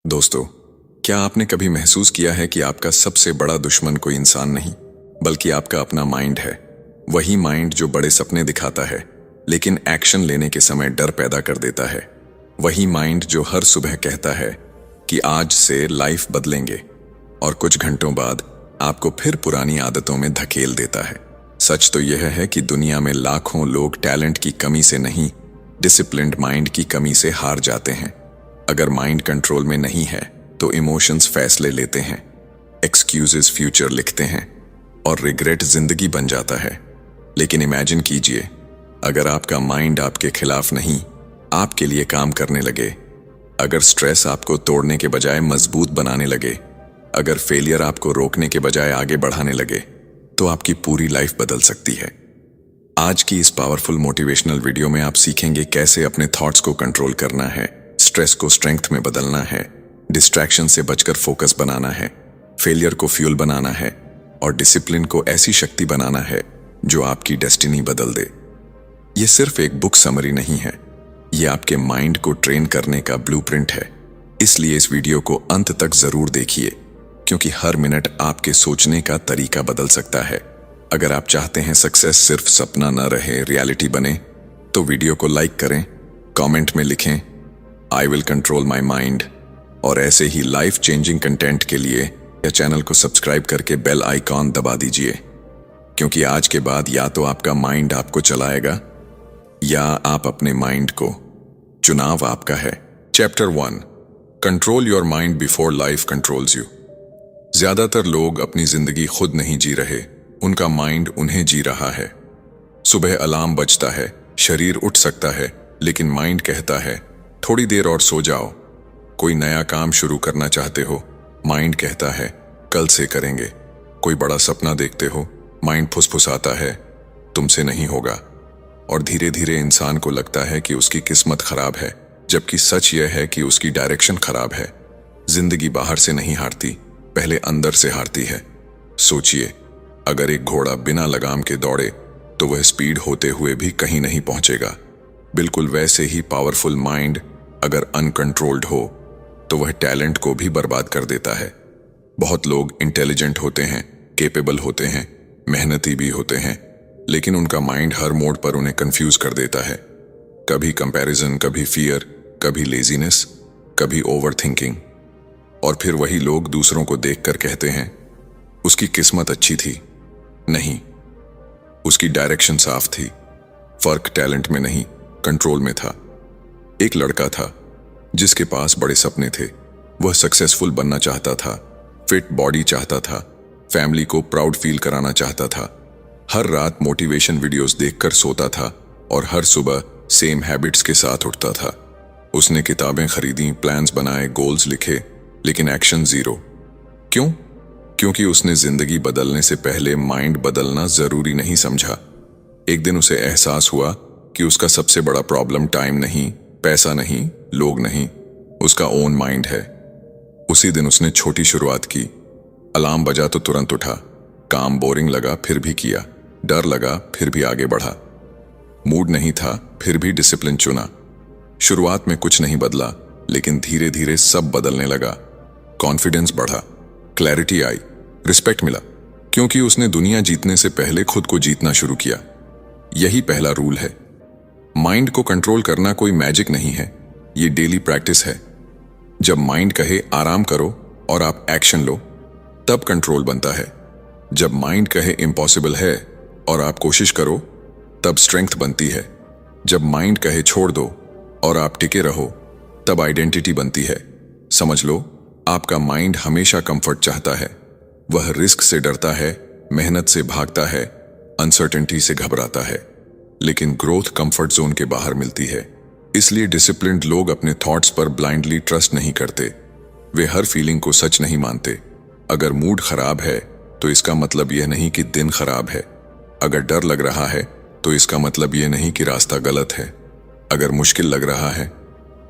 दोस्तों, क्या आपने कभी महसूस किया है कि आपका सबसे बड़ा दुश्मन कोई इंसान नहीं, बल्कि आपका अपना माइंड है। वही माइंड जो बड़े सपने दिखाता है, लेकिन एक्शन लेने के समय डर पैदा कर देता है। वही माइंड जो हर सुबह कहता है कि आज से लाइफ बदलेंगे, और कुछ घंटों बाद आपको फिर पुरानी आदतों में धकेल देता है। सच तो यह है कि दुनिया में लाखों लोग टैलेंट की कमी से नहीं, डिसिप्लिन्ड माइंड की कमी से हार जाते हैं। अगर माइंड कंट्रोल में नहीं है तो इमोशंस फैसले लेते हैं, एक्सक्यूजेस फ्यूचर लिखते हैं और रिग्रेट जिंदगी बन जाता है। लेकिन इमेजिन कीजिए, अगर आपका माइंड आपके खिलाफ नहीं, आपके लिए काम करने लगे। अगर स्ट्रेस आपको तोड़ने के बजाय मजबूत बनाने लगे, अगर फेलियर आपको रोकने के बजाय आगे बढ़ाने लगे, तो आपकी पूरी लाइफ बदल सकती है। आज की इस पावरफुल मोटिवेशनल वीडियो में आप सीखेंगे कैसे अपने थॉट्स को कंट्रोल करना है, स्ट्रेस को स्ट्रेंथ में बदलना है, डिस्ट्रैक्शन से बचकर फोकस बनाना है, फेलियर को फ्यूल बनाना है और डिसिप्लिन को ऐसी शक्ति बनाना है जो आपकी डेस्टिनी बदल दे। ये सिर्फ एक बुक समरी नहीं है, ये आपके माइंड को ट्रेन करने का ब्लूप्रिंट है। इसलिए इस वीडियो को अंत तक जरूर देखिए, क्योंकि हर मिनट आपके सोचने का तरीका बदल सकता है। अगर आप चाहते हैं सक्सेस सिर्फ सपना न रहे, रियलिटी बने, तो वीडियो को लाइक करें, कमेंट में लिखें I will control my mind, और ऐसे ही लाइफ चेंजिंग कंटेंट के लिए या चैनल को सब्सक्राइब करके बेल आइकॉन दबा दीजिए, क्योंकि आज के बाद या तो आपका माइंड आपको चलाएगा या आप अपने माइंड को। चुनाव आपका है। Chapter 1, control your mind before life controls you. ज्यादातर लोग अपनी जिंदगी खुद नहीं जी रहे, उनका माइंड उन्हें जी रहा है। सुबह अलार्म बजता है, शरीर उठ सकता है, लेकिन माइंड कहता है थोड़ी देर और सो जाओ। कोई नया काम शुरू करना चाहते हो, माइंड कहता है कल से करेंगे। कोई बड़ा सपना देखते हो, माइंड फुसफुसाता है तुमसे नहीं होगा। और धीरे धीरे इंसान को लगता है कि उसकी किस्मत खराब है, जबकि सच यह है कि उसकी डायरेक्शन खराब है। जिंदगी बाहर से नहीं हारती, पहले अंदर से हारती है। सोचिए, अगर एक घोड़ा बिना लगाम के दौड़े तो वह स्पीड होते हुए भी कहीं नहीं पहुंचेगा। बिल्कुल वैसे ही पावरफुल माइंड अगर अनकंट्रोल्ड हो तो वह टैलेंट को भी बर्बाद कर देता है। बहुत लोग इंटेलिजेंट होते हैं, केपेबल होते हैं, मेहनती भी होते हैं, लेकिन उनका माइंड हर मोड पर उन्हें कंफ्यूज कर देता है। कभी कंपैरिजन, कभी फियर, कभी लेजीनेस, कभी ओवरथिंकिंग। और फिर वही लोग दूसरों को देखकर कहते हैं उसकी किस्मत अच्छी थी। नहीं, उसकी डायरेक्शन साफ थी। फर्क टैलेंट में नहीं, कंट्रोल में था। एक लड़का था जिसके पास बड़े सपने थे। वह सक्सेसफुल बनना चाहता था, फिट बॉडी चाहता था, फैमिली को प्राउड फील कराना चाहता था। हर रात मोटिवेशन वीडियोस देखकर सोता था और हर सुबह सेम हैबिट्स के साथ उठता था। उसने किताबें खरीदी, प्लान्स बनाए, गोल्स लिखे, लेकिन एक्शन जीरो। क्यों? क्योंकि उसने जिंदगी बदलने से पहले माइंड बदलना जरूरी नहीं समझा। एक दिन उसे एहसास हुआ कि उसका सबसे बड़ा प्रॉब्लम टाइम नहीं, पैसा नहीं, लोग नहीं, उसका ओन माइंड है। उसी दिन उसने छोटी शुरुआत की। अलार्म बजा तो तुरंत उठा, काम बोरिंग लगा फिर भी किया, डर लगा फिर भी आगे बढ़ा, मूड नहीं था फिर भी डिसिप्लिन चुना। शुरुआत में कुछ नहीं बदला, लेकिन धीरे धीरे सब बदलने लगा। कॉन्फिडेंस बढ़ा, क्लैरिटी आई, रिस्पेक्ट मिला, क्योंकि उसने दुनिया जीतने से पहले खुद को जीतना शुरू किया। यही पहला रूल है। माइंड को कंट्रोल करना कोई मैजिक नहीं है, ये डेली प्रैक्टिस है। जब माइंड कहे आराम करो और आप एक्शन लो, तब कंट्रोल बनता है। जब माइंड कहे इम्पॉसिबल है और आप कोशिश करो, तब स्ट्रेंथ बनती है। जब माइंड कहे छोड़ दो और आप टिके रहो, तब आइडेंटिटी बनती है। समझ लो, आपका माइंड हमेशा कंफर्ट चाहता है। वह रिस्क से डरता है, मेहनत से भागता है, अनसर्टेनिटी से घबराता है। लेकिन ग्रोथ कंफर्ट जोन के बाहर मिलती है। इसलिए डिसिप्लिन्ड लोग अपने थॉट्स पर ब्लाइंडली ट्रस्ट नहीं करते। वे हर फीलिंग को सच नहीं मानते। अगर मूड खराब है तो इसका मतलब यह नहीं कि दिन खराब है। अगर डर लग रहा है तो इसका मतलब यह नहीं कि रास्ता गलत है। अगर मुश्किल लग रहा है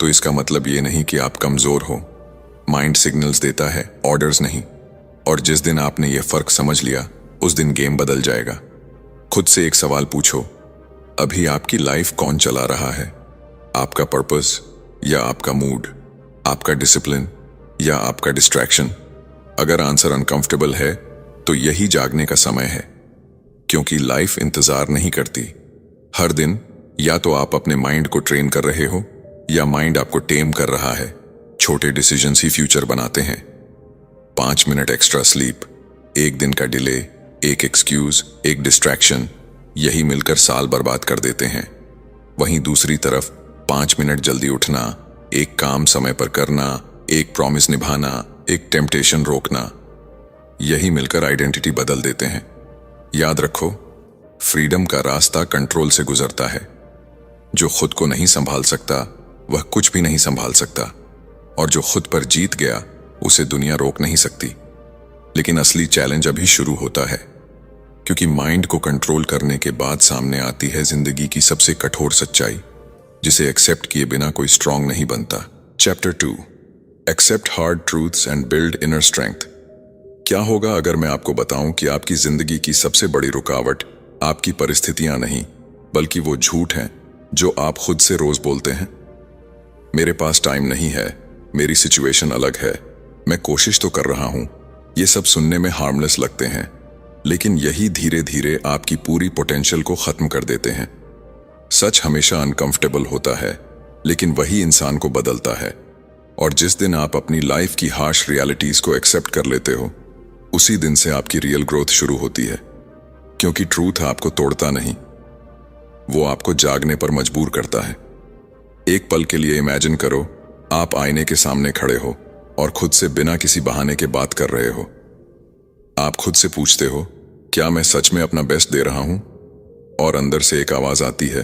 तो इसका मतलब यह नहीं कि आप कमजोर हो। माइंड सिग्नल्स देता है, ऑर्डर्स नहीं। और जिस दिन आपने यह फर्क समझ लिया, उस दिन गेम बदल जाएगा। खुद से एक सवाल पूछो, अभी आपकी लाइफ कौन चला रहा है? आपका पर्पस या आपका मूड, आपका डिसिप्लिन या आपका डिस्ट्रैक्शन? अगर आंसर अनकंफर्टेबल है तो यही जागने का समय है, क्योंकि लाइफ इंतजार नहीं करती। हर दिन या तो आप अपने माइंड को ट्रेन कर रहे हो या माइंड आपको टेम कर रहा है। छोटे डिसीजंस ही फ्यूचर बनाते हैं। 5 मिनट एक्स्ट्रा स्लीप, एक दिन का डिले, एक एक्सक्यूज, एक डिस्ट्रैक्शन, यही मिलकर साल बर्बाद कर देते हैं। वहीं दूसरी तरफ 5 मिनट जल्दी उठना, एक काम समय पर करना, एक प्रॉमिस निभाना, एक टेम्पटेशन रोकना, यही मिलकर आइडेंटिटी बदल देते हैं। याद रखो, फ्रीडम का रास्ता कंट्रोल से गुजरता है। जो खुद को नहीं संभाल सकता वह कुछ भी नहीं संभाल सकता, और जो खुद पर जीत गया उसे दुनिया रोक नहीं सकती। लेकिन असली चैलेंज अभी शुरू होता है, क्योंकि माइंड को कंट्रोल करने के बाद सामने आती है जिंदगी की सबसे कठोर सच्चाई, जिसे एक्सेप्ट किए बिना कोई स्ट्रांग नहीं बनता। Chapter 2, except hard truths and build inner strength. क्या होगा अगर मैं आपको बताऊं कि आपकी जिंदगी की सबसे बड़ी रुकावट आपकी परिस्थितियां नहीं, बल्कि वो झूठ हैं जो आप खुद से रोज बोलते हैं? मेरे पास टाइम नहीं है, मेरी सिचुएशन अलग है, मैं कोशिश तो कर रहा हूं, ये सब सुनने में हार्मलेस लगते हैं, लेकिन यही धीरे धीरे आपकी पूरी पोटेंशियल को खत्म कर देते हैं। सच हमेशा अनकंफर्टेबल होता है, लेकिन वही इंसान को बदलता है। और जिस दिन आप अपनी लाइफ की हार्श रियलिटीज को एक्सेप्ट कर लेते हो, उसी दिन से आपकी रियल ग्रोथ शुरू होती है। क्योंकि ट्रूथ आपको तोड़ता नहीं, वो आपको जागने पर मजबूर करता है। एक पल के लिए इमेजिन करो, आप आईने के सामने खड़े हो और खुद से बिना किसी बहाने के बात कर रहे हो। आप खुद से पूछते हो, क्या मैं सच में अपना बेस्ट दे रहा हूं? और अंदर से एक आवाज आती है,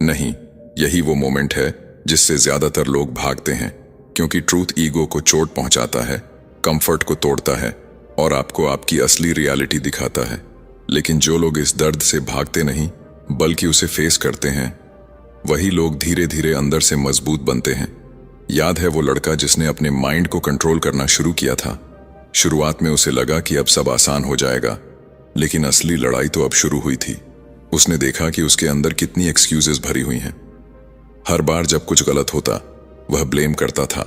नहीं। यही वो मोमेंट है जिससे ज्यादातर लोग भागते हैं, क्योंकि ट्रूथ ईगो को चोट पहुंचाता है, कंफर्ट को तोड़ता है और आपको आपकी असली रियलिटी दिखाता है। लेकिन जो लोग इस दर्द से भागते नहीं बल्कि उसे फेस करते हैं, वही लोग धीरे धीरे अंदर से मजबूत बनते हैं। याद है वो लड़का जिसने अपने माइंड को कंट्रोल करना शुरू किया था? शुरुआत में उसे लगा कि अब सब आसान हो जाएगा, लेकिन असली लड़ाई तो अब शुरू हुई थी। उसने देखा कि उसके अंदर कितनी एक्सक्यूजेस भरी हुई हैं। हर बार जब कुछ गलत होता, वह ब्लेम करता था,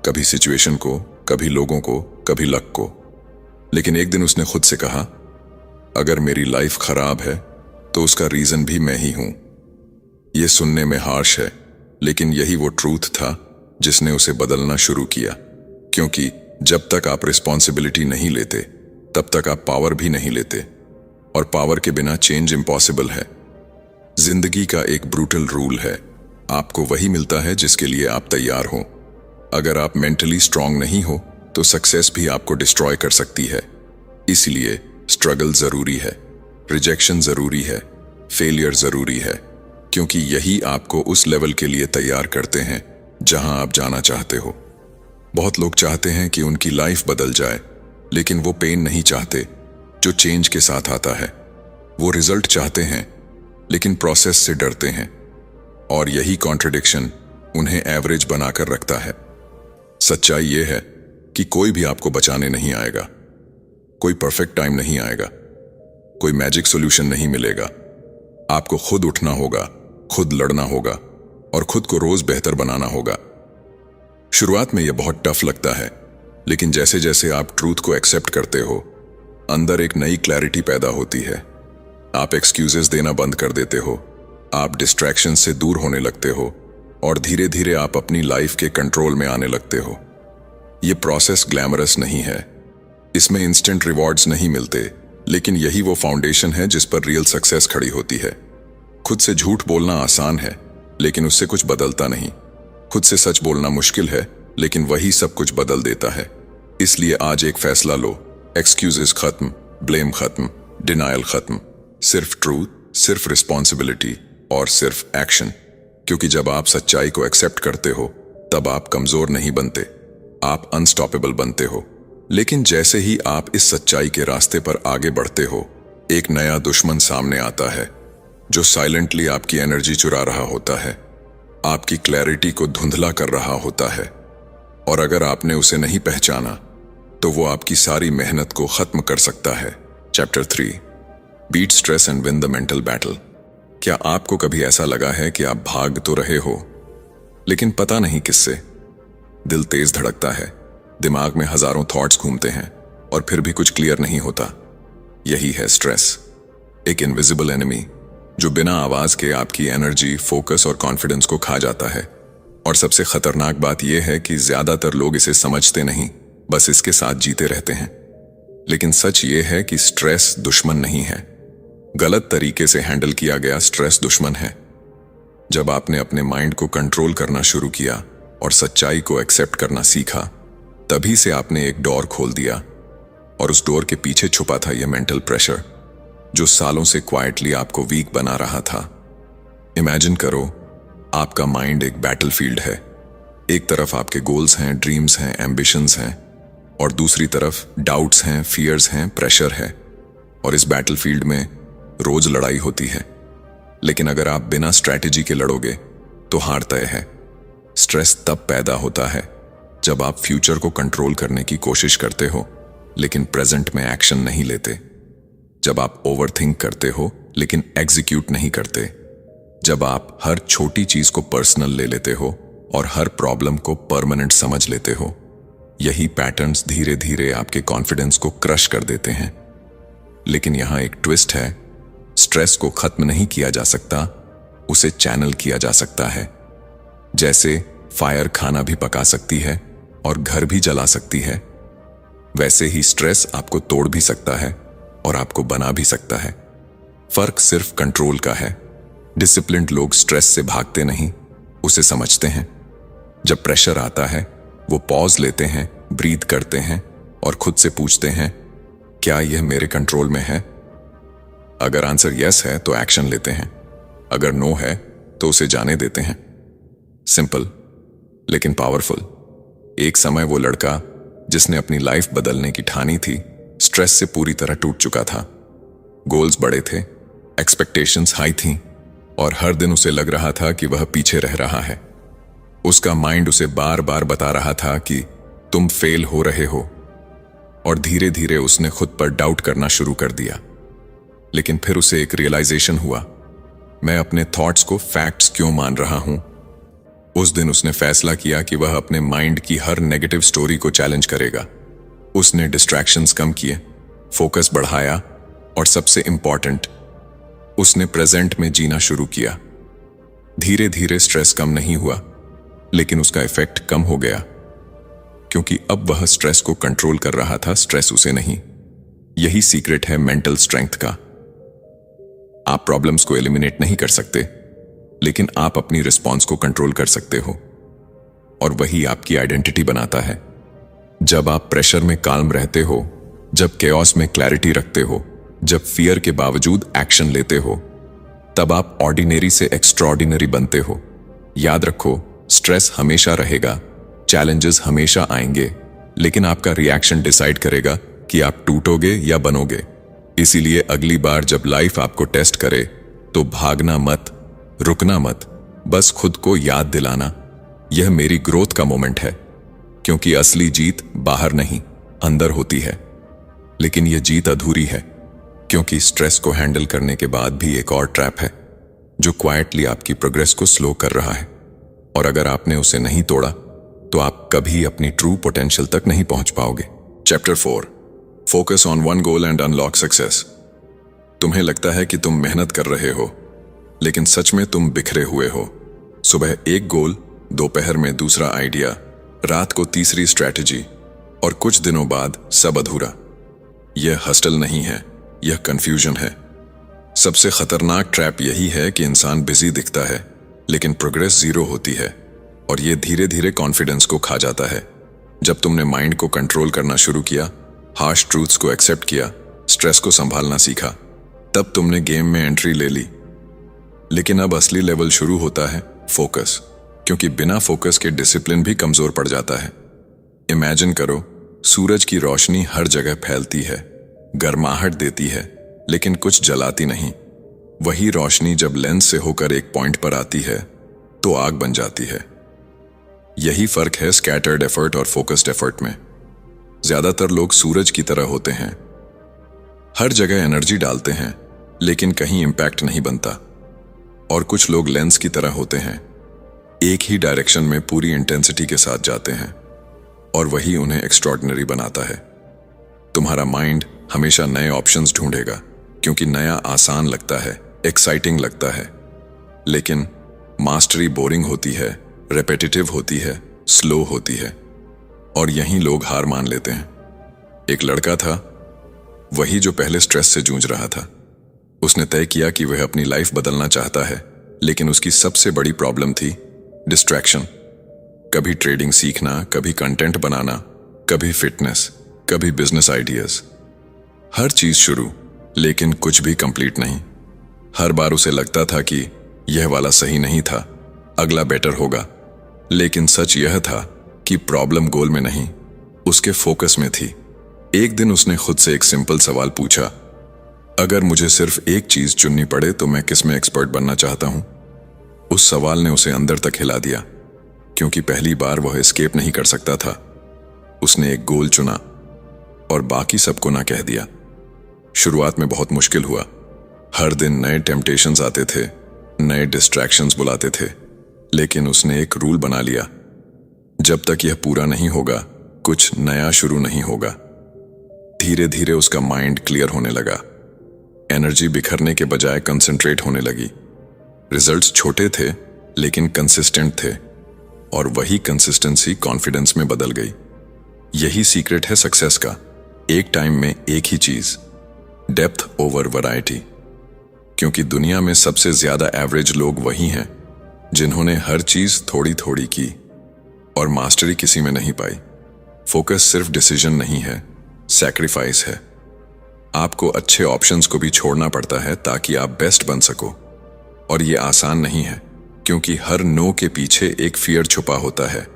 कभी सिचुएशन को, कभी लोगों को, कभी लक को। लेकिन एक दिन उसने खुद से कहा, अगर मेरी लाइफ खराब है तो उसका रीजन भी मैं ही हूं। यह सुनने में हार्श है, लेकिन यही वो ट्रूथ था जिसने उसे बदलना शुरू किया। क्योंकि जब तक आप रिस्पॉन्सिबिलिटी नहीं लेते, तब तक आप पावर भी नहीं लेते, और पावर के बिना चेंज इम्पॉसिबल है। जिंदगी का एक ब्रूटल रूल है, आपको वही मिलता है जिसके लिए आप तैयार हो। अगर आप मेंटली स्ट्रांग नहीं हो तो सक्सेस भी आपको डिस्ट्रॉय कर सकती है। इसलिए स्ट्रगल जरूरी है, रिजेक्शन जरूरी है, फेलियर जरूरी है, क्योंकि यही आपको उस लेवल के लिए तैयार करते हैं जहां आप जाना चाहते हो। बहुत लोग चाहते हैं कि उनकी लाइफ बदल जाए, लेकिन वो पेन नहीं चाहते जो चेंज के साथ आता है। वो रिजल्ट चाहते हैं, लेकिन प्रोसेस से डरते हैं, और यही कॉन्ट्रडिक्शन उन्हें एवरेज बनाकर रखता है। सच्चाई ये है कि कोई भी आपको बचाने नहीं आएगा, कोई परफेक्ट टाइम नहीं आएगा, कोई मैजिक सॉल्यूशन नहीं मिलेगा। आपको खुद उठना होगा, खुद लड़ना होगा, और खुद को रोज बेहतर बनाना होगा। शुरुआत में यह बहुत टफ लगता है, लेकिन जैसे जैसे आप ट्रूथ को एक्सेप्ट करते हो, अंदर एक नई क्लैरिटी पैदा होती है। आप एक्सक्यूजेस देना बंद कर देते हो, आप डिस्ट्रैक्शन से दूर होने लगते हो, और धीरे धीरे आप अपनी लाइफ के कंट्रोल में आने लगते हो। ये प्रोसेस ग्लैमरस नहीं है, इसमें इंस्टेंट रिवॉर्ड्स नहीं मिलते, लेकिन यही वो फाउंडेशन है जिस पर रियल सक्सेस खड़ी होती है। खुद से झूठ बोलना आसान है, लेकिन उससे कुछ बदलता नहीं। खुद से सच बोलना मुश्किल है, लेकिन वही सब कुछ बदल देता है। इसलिए आज एक फैसला लो, एक्सक्यूजेस खत्म, ब्लेम खत्म, डिनायल खत्म, सिर्फ ट्रूथ, सिर्फ रिस्पॉन्सिबिलिटी और सिर्फ एक्शन। क्योंकि जब आप सच्चाई को एक्सेप्ट करते हो, तब आप कमजोर नहीं बनते, आप अनस्टॉपेबल बनते हो। लेकिन जैसे ही आप इस सच्चाई के रास्ते पर आगे बढ़ते हो, एक नया दुश्मन सामने आता है जो साइलेंटली आपकी एनर्जी चुरा रहा होता है, आपकी क्लैरिटी को धुंधला कर रहा होता है, और अगर आपने उसे नहीं पहचाना तो वो आपकी सारी मेहनत को खत्म कर सकता है। Chapter 3, beat stress and win the mental battle. क्या आपको कभी ऐसा लगा है कि आप भाग तो रहे हो, लेकिन पता नहीं किससे? दिल तेज धड़कता है, दिमाग में हजारों थॉट्स घूमते हैं और फिर भी कुछ क्लियर नहीं होता। यही है स्ट्रेस, एक इनविजिबल एनिमी जो बिना आवाज के आपकी एनर्जी, फोकस और कॉन्फिडेंस को खा जाता है। और सबसे खतरनाक बात यह है कि ज्यादातर लोग इसे समझते नहीं, बस इसके साथ जीते रहते हैं। लेकिन सच ये है कि स्ट्रेस दुश्मन नहीं है, गलत तरीके से हैंडल किया गया स्ट्रेस दुश्मन है। जब आपने अपने माइंड को कंट्रोल करना शुरू किया और सच्चाई को एक्सेप्ट करना सीखा, तभी से आपने एक डोर खोल दिया। और उस डोर के पीछे छुपा था यह मेंटल प्रेशर जो सालों से क्वाइटली आपको वीक बना रहा था। इमेजिन करो, आपका माइंड एक बैटलफील्ड है। एक तरफ आपके गोल्स हैं, ड्रीम्स हैं, एम्बिशंस हैं, और दूसरी तरफ डाउट्स हैं, फियर्स हैं, प्रेशर है। और इस बैटलफील्ड में रोज लड़ाई होती है। लेकिन अगर आप बिना स्ट्रैटेजी के लड़ोगे तो हार तय है। स्ट्रेस तब पैदा होता है जब आप फ्यूचर को कंट्रोल करने की कोशिश करते हो लेकिन प्रेजेंट में एक्शन नहीं लेते। जब आप ओवरथिंक करते हो लेकिन एग्जीक्यूट नहीं करते। जब आप हर छोटी चीज को पर्सनल ले लेते हो और हर प्रॉब्लम को परमानेंट समझ लेते हो। यही पैटर्न्स धीरे धीरे आपके कॉन्फिडेंस को क्रश कर देते हैं। लेकिन यहां एक ट्विस्ट है, स्ट्रेस को खत्म नहीं किया जा सकता, उसे चैनल किया जा सकता है। जैसे फायर खाना भी पका सकती है और घर भी जला सकती है, वैसे ही स्ट्रेस आपको तोड़ भी सकता है और आपको बना भी सकता है। फर्क सिर्फ कंट्रोल का है। डिसिप्लिन्ड लोग स्ट्रेस से भागते नहीं, उसे समझते हैं। जब प्रेशर आता है वो पॉज लेते हैं, ब्रीथ करते हैं और खुद से पूछते हैं, क्या यह मेरे कंट्रोल में है? अगर आंसर यस है तो एक्शन लेते हैं, अगर नो है तो उसे जाने देते हैं। सिंपल लेकिन पावरफुल। एक समय वो लड़का जिसने अपनी लाइफ बदलने की ठानी थी, स्ट्रेस से पूरी तरह टूट चुका था। गोल्स बड़े थे, एक्सपेक्टेशंस हाई थीं और हर दिन उसे लग रहा था कि वह पीछे रह रहा है। उसका माइंड उसे बार बार बता रहा था कि तुम फेल हो रहे हो, और धीरे धीरे उसने खुद पर डाउट करना शुरू कर दिया। लेकिन फिर उसे एक रियलाइजेशन हुआ, मैं अपने थॉट्स को फैक्ट्स क्यों मान रहा हूं? उस दिन उसने फैसला किया कि वह अपने माइंड की हर नेगेटिव स्टोरी को चैलेंज करेगा। उसने डिस्ट्रैक्शंस कम किए, फोकस बढ़ाया और सबसे इंपॉर्टेंट, उसने प्रेजेंट में जीना शुरू किया। धीरे धीरे स्ट्रेस कम नहीं हुआ, लेकिन उसका इफेक्ट कम हो गया, क्योंकि अब वह स्ट्रेस को कंट्रोल कर रहा था, स्ट्रेस उसे नहीं। यही सीक्रेट है मेंटल स्ट्रेंथ का। आप प्रॉब्लम्स को एलिमिनेट नहीं कर सकते, लेकिन आप अपनी रिस्पॉन्स को कंट्रोल कर सकते हो, और वही आपकी आइडेंटिटी बनाता है। जब आप प्रेशर में काल्म रहते हो, जब केओस में क्लैरिटी रखते हो, जब फियर के बावजूद एक्शन लेते हो, तब आप ऑर्डिनरी से एक्स्ट्राऑर्डिनरी बनते हो। याद रखो, स्ट्रेस हमेशा रहेगा, चैलेंजेस हमेशा आएंगे, लेकिन आपका रिएक्शन डिसाइड करेगा कि आप टूटोगे या बनोगे। इसीलिए अगली बार जब लाइफ आपको टेस्ट करे तो भागना मत, रुकना मत, बस खुद को याद दिलाना, यह मेरी ग्रोथ का मोमेंट है। क्योंकि असली जीत बाहर नहीं, अंदर होती है। लेकिन यह जीत अधूरी है, क्योंकि स्ट्रेस को हैंडल करने के बाद भी एक और ट्रैप है जो क्वाइटली आपकी प्रोग्रेस को स्लो कर रहा है। और अगर आपने उसे नहीं तोड़ा तो आप कभी अपनी ट्रू पोटेंशियल तक नहीं पहुंच पाओगे। Chapter 4, focus on one goal and unlock success. तुम्हें लगता है कि तुम मेहनत कर रहे हो, लेकिन सच में तुम बिखरे हुए हो। सुबह एक गोल, दोपहर में दूसरा आइडिया, रात को तीसरी स्ट्रैटेजी, और कुछ दिनों बाद सब अधूरा। यह हस्टल नहीं है, यह कंफ्यूजन है। सबसे खतरनाक ट्रैप यही है कि इंसान बिजी दिखता है लेकिन प्रोग्रेस जीरो होती है, और यह धीरे धीरे कॉन्फिडेंस को खा जाता है। जब तुमने माइंड को कंट्रोल करना शुरू किया, हार्श ट्रूथ्स को एक्सेप्ट किया, स्ट्रेस को संभालना सीखा, तब तुमने गेम में एंट्री ले ली। लेकिन अब असली लेवल शुरू होता है, फोकस। क्योंकि बिना फोकस के डिसिप्लिन भी कमजोर पड़ जाता है। इमेजिन करो, सूरज की रोशनी हर जगह फैलती है, गर्माहट देती है, लेकिन कुछ जलाती नहीं। वही रोशनी जब लेंस से होकर एक पॉइंट पर आती है तो आग बन जाती है। यही फर्क है स्कैटर्ड एफर्ट और फोकस्ड एफर्ट में। ज्यादातर लोग सूरज की तरह होते हैं, हर जगह एनर्जी डालते हैं, लेकिन कहीं इंपैक्ट नहीं बनता। और कुछ लोग लेंस की तरह होते हैं, एक ही डायरेक्शन में पूरी इंटेंसिटी के साथ जाते हैं, और वही उन्हें एक्स्ट्रॉर्डिनरी बनाता है। तुम्हारा माइंड हमेशा नए ऑप्शंस ढूंढेगा, क्योंकि नया आसान लगता है, एक्साइटिंग लगता है। लेकिन मास्टरी बोरिंग होती है, रेपेटिटिव होती है, स्लो होती है, और यहीं लोग हार मान लेते हैं। एक लड़का था, वही जो पहले स्ट्रेस से जूझ रहा था। उसने तय किया कि वह अपनी लाइफ बदलना चाहता है, लेकिन उसकी सबसे बड़ी प्रॉब्लम थी डिस्ट्रैक्शन। कभी ट्रेडिंग सीखना, कभी कंटेंट बनाना, कभी फिटनेस, कभी बिजनेस आइडियाज। हर चीज शुरू, लेकिन कुछ भी कंप्लीट नहीं। हर बार उसे लगता था कि यह वाला सही नहीं था, अगला बेटर होगा। लेकिन सच यह था कि प्रॉब्लम गोल में नहीं, उसके फोकस में थी। एक दिन उसने खुद से एक सिंपल सवाल पूछा, अगर मुझे सिर्फ एक चीज चुननी पड़े तो मैं किस में एक्सपर्ट बनना चाहता हूं? उस सवाल ने उसे अंदर तक हिला दिया, क्योंकि पहली बार वह एस्केप नहीं कर सकता था। उसने एक गोल चुना और बाकी सबको ना कह दिया। शुरुआत में बहुत मुश्किल हुआ। हर दिन नए टेम्पटेशंस आते थे, नए डिस्ट्रैक्शंस बुलाते थे, लेकिन उसने एक रूल बना लिया, जब तक यह पूरा नहीं होगा, कुछ नया शुरू नहीं होगा। धीरे धीरे उसका माइंड क्लियर होने लगा। एनर्जी बिखरने के बजाय कंसंट्रेट होने लगी। रिजल्ट्स छोटे थे, लेकिन कंसिस्टेंट थे, और वही कंसिस्टेंसी कॉन्फिडेंस में बदल गई। यही सीक्रेट है सक्सेस का। एक टाइम में एक ही चीज, डेप्थ ओवर वैरायटी। क्योंकि दुनिया में सबसे ज्यादा एवरेज लोग वही हैं जिन्होंने हर चीज थोड़ी थोड़ी की और मास्टरी किसी में नहीं पाई। फोकस सिर्फ डिसीजन नहीं है, सैक्रिफाइस है। आपको अच्छे ऑप्शंस को भी छोड़ना पड़ता है ताकि आप बेस्ट बन सको। और ये आसान नहीं है, क्योंकि हर नो के पीछे एक फियर छुपा होता है,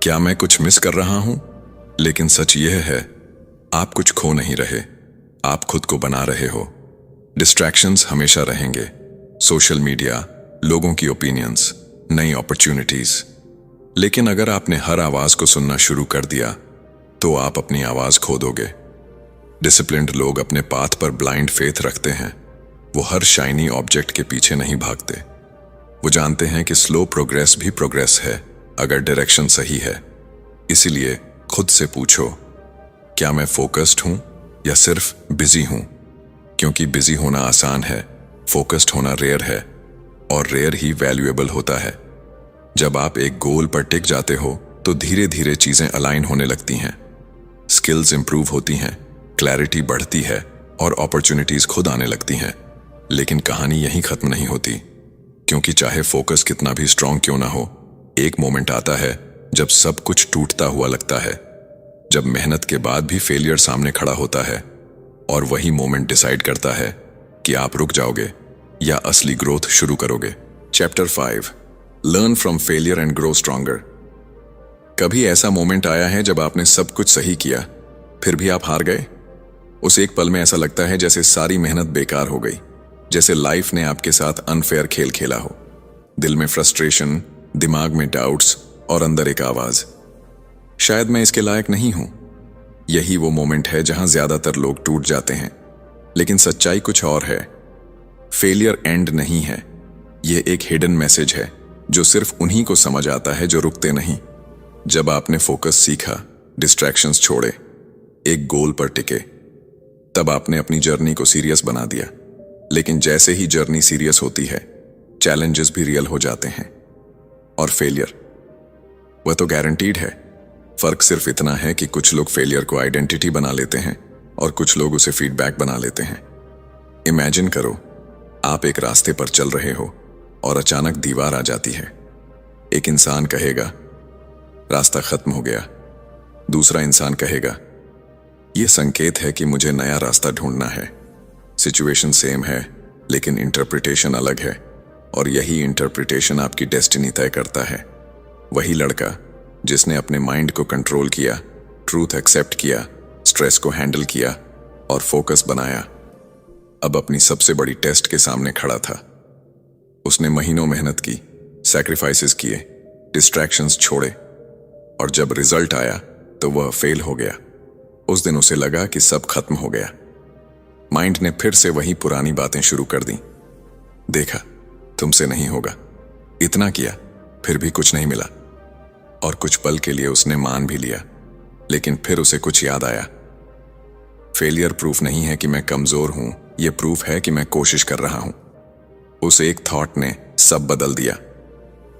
क्या मैं कुछ मिस कर रहा हूं? लेकिन सच यह है, आप कुछ खो नहीं रहे, आप खुद को बना रहे हो। डिस्ट्रैक्शंस हमेशा रहेंगे, सोशल मीडिया, लोगों की ओपिनियंस, नई अपॉर्चुनिटीज। लेकिन अगर आपने हर आवाज को सुनना शुरू कर दिया, तो आप अपनी आवाज खो दोगे। डिसिप्लिन्ड लोग अपने पाथ पर ब्लाइंड फेथ रखते हैं। वो हर शाइनी ऑब्जेक्ट के पीछे नहीं भागते। वो जानते हैं कि स्लो प्रोग्रेस भी प्रोग्रेस है, अगर डायरेक्शन सही है। इसीलिए खुद से पूछो, क्या मैं फोकस्ड हूं या सिर्फ बिजी हूं? क्योंकि बिजी होना आसान है, फोकस्ड होना रेयर है, और रेयर ही वैल्यूएबल होता है। जब आप एक गोल पर टिक जाते हो, तो धीरे धीरे चीजें अलाइन होने लगती हैं। स्किल्स इंप्रूव होती हैं, क्लैरिटी बढ़ती है, और अपॉर्चुनिटीज खुद आने लगती हैं। लेकिन कहानी यहीं खत्म नहीं होती, क्योंकि चाहे फोकस कितना भी स्ट्रांग क्यों ना हो, एक मोमेंट आता है जब सब कुछ टूटता हुआ लगता है, जब मेहनत के बाद भी फेलियर सामने खड़ा होता है, और वही मोमेंट डिसाइड करता है कि आप रुक जाओगे या असली ग्रोथ शुरू करोगे। Chapter 5, learn from failure and grow stronger. कभी ऐसा मोमेंट आया है जब आपने सब कुछ सही किया, फिर भी आप हार गए? उस एक पल में ऐसा लगता है जैसे सारी मेहनत बेकार हो गई, जैसे लाइफ ने आपके साथ अनफेयर खेल खेला हो। दिल में फ्रस्ट्रेशन, दिमाग में डाउट्स, और अंदर एक आवाज, शायद मैं इसके लायक नहीं हूं। यही वो मोमेंट है जहां ज्यादातर लोग टूट जाते हैं। लेकिन सच्चाई कुछ और है। फेलियर एंड नहीं है, ये एक हिडन मैसेज है जो सिर्फ उन्हीं को समझ आता है जो रुकते नहीं। जब आपने फोकस सीखा, डिस्ट्रैक्शंस छोड़े, एक गोल पर टिके, तब आपने अपनी जर्नी को सीरियस बना दिया। लेकिन जैसे ही जर्नी सीरियस होती है, चैलेंजेस भी रियल हो जाते हैं। और फेलियर, वह तो गारंटीड है। फर्क सिर्फ इतना है कि कुछ लोग फेलियर को आइडेंटिटी बना लेते हैं और कुछ लोग उसे फीडबैक बना लेते हैं। इमेजिन करो, आप एक रास्ते पर चल रहे हो और अचानक दीवार आ जाती है। एक इंसान कहेगा, रास्ता खत्म हो गया। दूसरा इंसान कहेगा, यह संकेत है कि मुझे नया रास्ता ढूंढना है। सिचुएशन सेम है, लेकिन इंटरप्रिटेशन अलग है, और यही इंटरप्रिटेशन आपकी डेस्टिनी तय करता है। वही लड़का जिसने अपने माइंड को कंट्रोल किया, ट्रूथ एक्सेप्ट किया, स्ट्रेस को हैंडल किया और फोकस बनाया, अब अपनी सबसे बड़ी टेस्ट के सामने खड़ा था। उसने महीनों मेहनत की, सैक्रिफाइसेस किए, डिस्ट्रैक्शंस छोड़े, और जब रिजल्ट आया तो वह फेल हो गया। उस दिन उसे लगा कि सब खत्म हो गया। माइंड ने फिर से वही पुरानी बातें शुरू कर दी। देखा, तुमसे नहीं होगा। इतना किया, फिर भी कुछ नहीं मिला। और कुछ पल के लिए उसने मान भी लिया लेकिन फिर उसे कुछ याद आया। फेलियर प्रूफ नहीं है कि मैं कमजोर हूं, यह प्रूफ है कि मैं कोशिश कर रहा हूं। उस एक थॉट ने सब बदल दिया।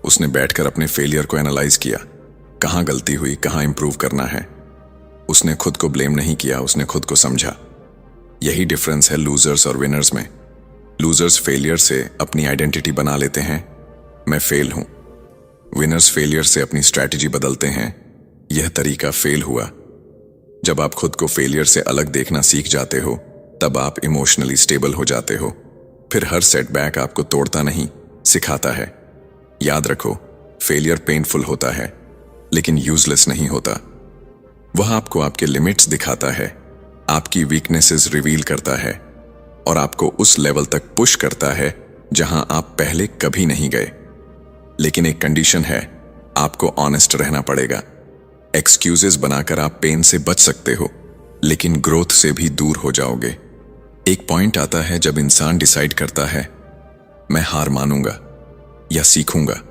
उसने बैठकर अपने फेलियर को एनालाइज किया, कहां गलती हुई, कहां इंप्रूव करना है। उसने खुद को ब्लेम नहीं किया, उसने खुद को समझा। यही डिफरेंस है लूजर्स और विनर्स में। लूजर्स फेलियर से अपनी आइडेंटिटी बना लेते हैं, मैं फेल हूं। विनर्स फेलियर से अपनी स्ट्रैटेजी बदलते हैं, यह तरीका फेल हुआ। जब आप खुद को फेलियर से अलग देखना सीख जाते हो, तब आप इमोशनली स्टेबल हो जाते हो। फिर हर सेटबैक आपको तोड़ता नहीं, सिखाता है। याद रखो, फेलियर पेनफुल होता है, लेकिन यूजलेस नहीं होता। वह आपको आपके लिमिट्स दिखाता है, आपकी वीकनेसेस रिवील करता है और आपको उस लेवल तक पुश करता है जहां आप पहले कभी नहीं गए। लेकिन एक कंडीशन है, आपको ऑनेस्ट रहना पड़ेगा। एक्सक्यूजेस बनाकर आप पेन से बच सकते हो, लेकिन ग्रोथ से भी दूर हो जाओगे। एक पॉइंट आता है जब इंसान डिसाइड करता है, मैं हार मानूंगा या सीखूंगा,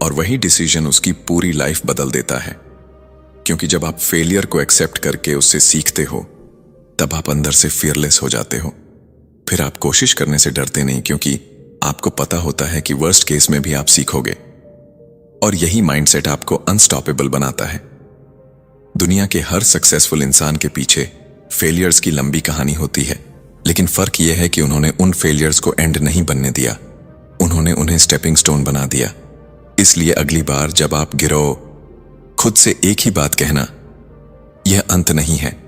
और वही डिसीजन उसकी पूरी लाइफ बदल देता है। क्योंकि जब आप फेलियर को एक्सेप्ट करके उससे सीखते हो, तब आप अंदर से फियरलेस हो जाते हो। फिर आप कोशिश करने से डरते नहीं, क्योंकि आपको पता होता है कि वर्स्ट केस में भी आप सीखोगे। और यही माइंडसेट आपको अनस्टॉपेबल बनाता है। दुनिया के हर सक्सेसफुल इंसान के पीछे फेलियर्स की लंबी कहानी होती है, लेकिन फर्क यह है कि उन्होंने उन फेलियर्स को एंड नहीं बनने दिया, उन्होंने उन्हें स्टेपिंग स्टोन बना दिया। इसलिए अगली बार जब आप गिरो, खुद से एक ही बात कहना, यह अंत नहीं है,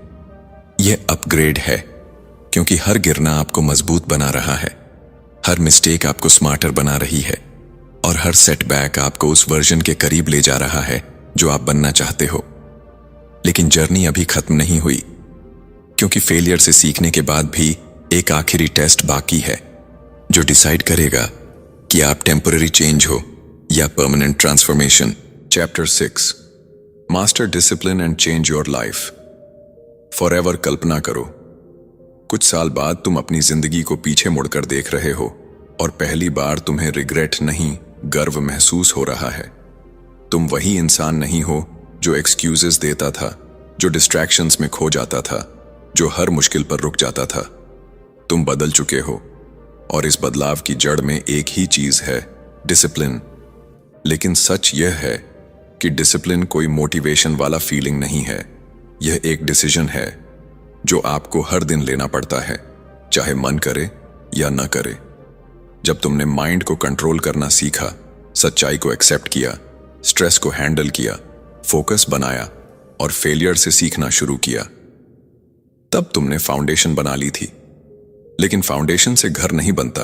यह अपग्रेड है। क्योंकि हर गिरना आपको मजबूत बना रहा है, हर मिस्टेक आपको स्मार्टर बना रही है, और हर सेटबैक आपको उस वर्जन के करीब ले जा रहा है जो आप बनना चाहते हो। लेकिन जर्नी अभी खत्म नहीं हुई, क्योंकि फेलियर से सीखने के बाद भी एक आखिरी टेस्ट बाकी है, जो डिसाइड करेगा कि आप टेम्पररी चेंज हो या permanent transformation. Chapter 6, master discipline and change your life. Forever कल्पना करो, कुछ साल बाद तुम अपनी जिंदगी को पीछे मुड़कर देख रहे हो और पहली बार तुम्हें रिग्रेट नहीं, गर्व महसूस हो रहा है। तुम वही इंसान नहीं हो जो एक्सक्यूजेस देता था, जो डिस्ट्रैक्शंस में खो जाता था, जो हर मुश्किल पर रुक जाता था। तुम बदल चुके हो, और इस बदलाव की जड़ में एक ही चीज है, डिसिप्लिन। लेकिन सच यह है कि डिसिप्लिन कोई मोटिवेशन वाला फीलिंग नहीं है, यह एक डिसीजन है जो आपको हर दिन लेना पड़ता है, चाहे मन करे या न करे। जब तुमने माइंड को कंट्रोल करना सीखा, सच्चाई को एक्सेप्ट किया, स्ट्रेस को हैंडल किया, फोकस बनाया और फेलियर से सीखना शुरू किया, तब तुमने फाउंडेशन बना ली थी। लेकिन फाउंडेशन से घर नहीं बनता,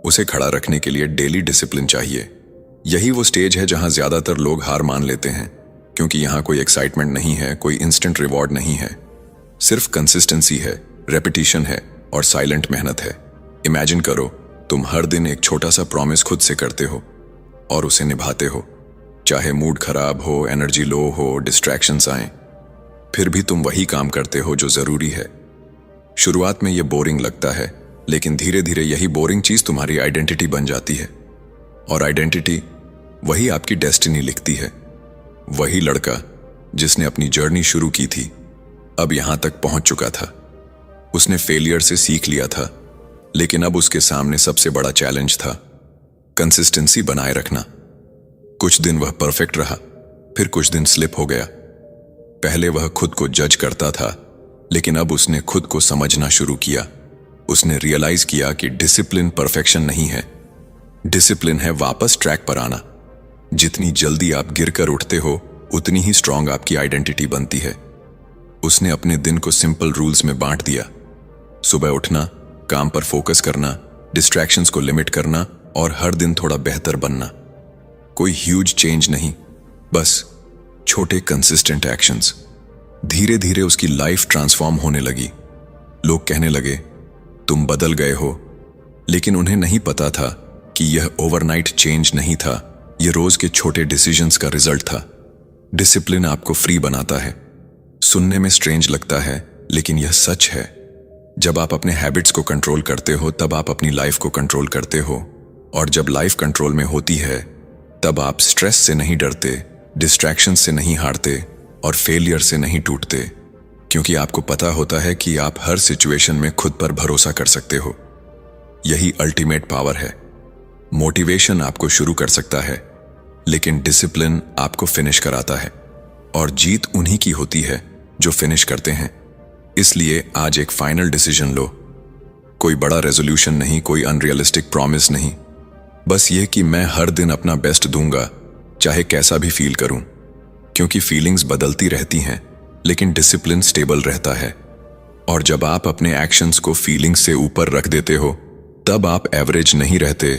उसे खड़ा रखने के लिए डेली डिसिप्लिन चाहिए। यही वो स्टेज है जहां ज्यादातर लोग हार मान लेते हैं, क्योंकि यहां कोई एक्साइटमेंट नहीं है, कोई इंस्टेंट रिवॉर्ड नहीं है, सिर्फ कंसिस्टेंसी है, रेपिटेशन है और साइलेंट मेहनत है। इमेजिन करो, तुम हर दिन एक छोटा सा प्रॉमिस खुद से करते हो और उसे निभाते हो, चाहे मूड खराब हो, एनर्जी लो हो, डिस्ट्रैक्शंस आए, फिर भी तुम वही काम करते हो जो जरूरी है। शुरुआत में यह बोरिंग लगता है, लेकिन धीरे धीरे यही बोरिंग चीज तुम्हारी आइडेंटिटी बन जाती है, और आइडेंटिटी वही आपकी डेस्टिनी लिखती है। वही लड़का जिसने अपनी जर्नी शुरू की थी, अब यहां तक पहुंच चुका था। उसने फेलियर से सीख लिया था, लेकिन अब उसके सामने सबसे बड़ा चैलेंज था कंसिस्टेंसी बनाए रखना। कुछ दिन वह परफेक्ट रहा, फिर कुछ दिन स्लिप हो गया। पहले वह खुद को जज करता था, लेकिन अब उसने खुद को समझना शुरू किया। उसने रियलाइज किया कि डिसिप्लिन परफेक्शन नहीं है, डिसिप्लिन है वापस ट्रैक पर आना। जितनी जल्दी आप गिरकर उठते हो, उतनी ही स्ट्रांग आपकी आइडेंटिटी बनती है। उसने अपने दिन को सिंपल रूल्स में बांट दिया। सुबह उठना, काम पर फोकस करना, डिस्ट्रैक्शंस को लिमिट करना और हर दिन थोड़ा बेहतर बनना। कोई ह्यूज चेंज नहीं, बस छोटे कंसिस्टेंट एक्शंस। धीरे धीरे उसकी लाइफ ट्रांसफॉर्म होने लगी। लोग कहने लगे, तुम बदल गए हो, लेकिन उन्हें नहीं पता था कि यह ओवरनाइट चेंज नहीं था, यह रोज के छोटे डिसीजंस का रिजल्ट था। डिसिप्लिन आपको फ्री बनाता है। सुनने में स्ट्रेंज लगता है, लेकिन यह सच है। जब आप अपने हैबिट्स को कंट्रोल करते हो, तब आप अपनी लाइफ को कंट्रोल करते हो, और जब लाइफ कंट्रोल में होती है, तब आप स्ट्रेस से नहीं डरते, डिस्ट्रैक्शन से नहीं हारते, और फेलियर से नहीं टूटते, क्योंकि आपको पता होता है कि आप हर सिचुएशन में खुद पर भरोसा कर सकते हो। यही अल्टीमेट पावर है। मोटिवेशन आपको शुरू कर सकता है, लेकिन डिसिप्लिन आपको फिनिश कराता है, और जीत उन्हीं की होती है जो फिनिश करते हैं। इसलिए आज एक फाइनल डिसीजन लो। कोई बड़ा रेजोल्यूशन नहीं, कोई अनरियलिस्टिक प्रॉमिस नहीं, बस ये कि मैं हर दिन अपना बेस्ट दूंगा, चाहे कैसा भी फील करूं। क्योंकि फीलिंग्स बदलती रहती हैं, लेकिन डिसिप्लिन स्टेबल रहता है। और जब आप अपने एक्शंस को फीलिंग्स से ऊपर रख देते हो, तब आप एवरेज नहीं रहते,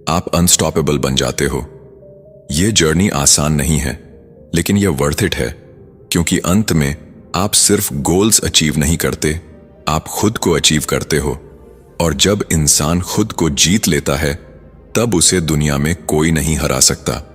आप अनस्टॉपेबल बन जाते हो। ये जर्नी आसान नहीं है, लेकिन यह वर्थ इट है, क्योंकि अंत में आप सिर्फ गोल्स अचीव नहीं करते, आप खुद को अचीव करते हो। और जब इंसान खुद को जीत लेता है, तब उसे दुनिया में कोई नहीं हरा सकता।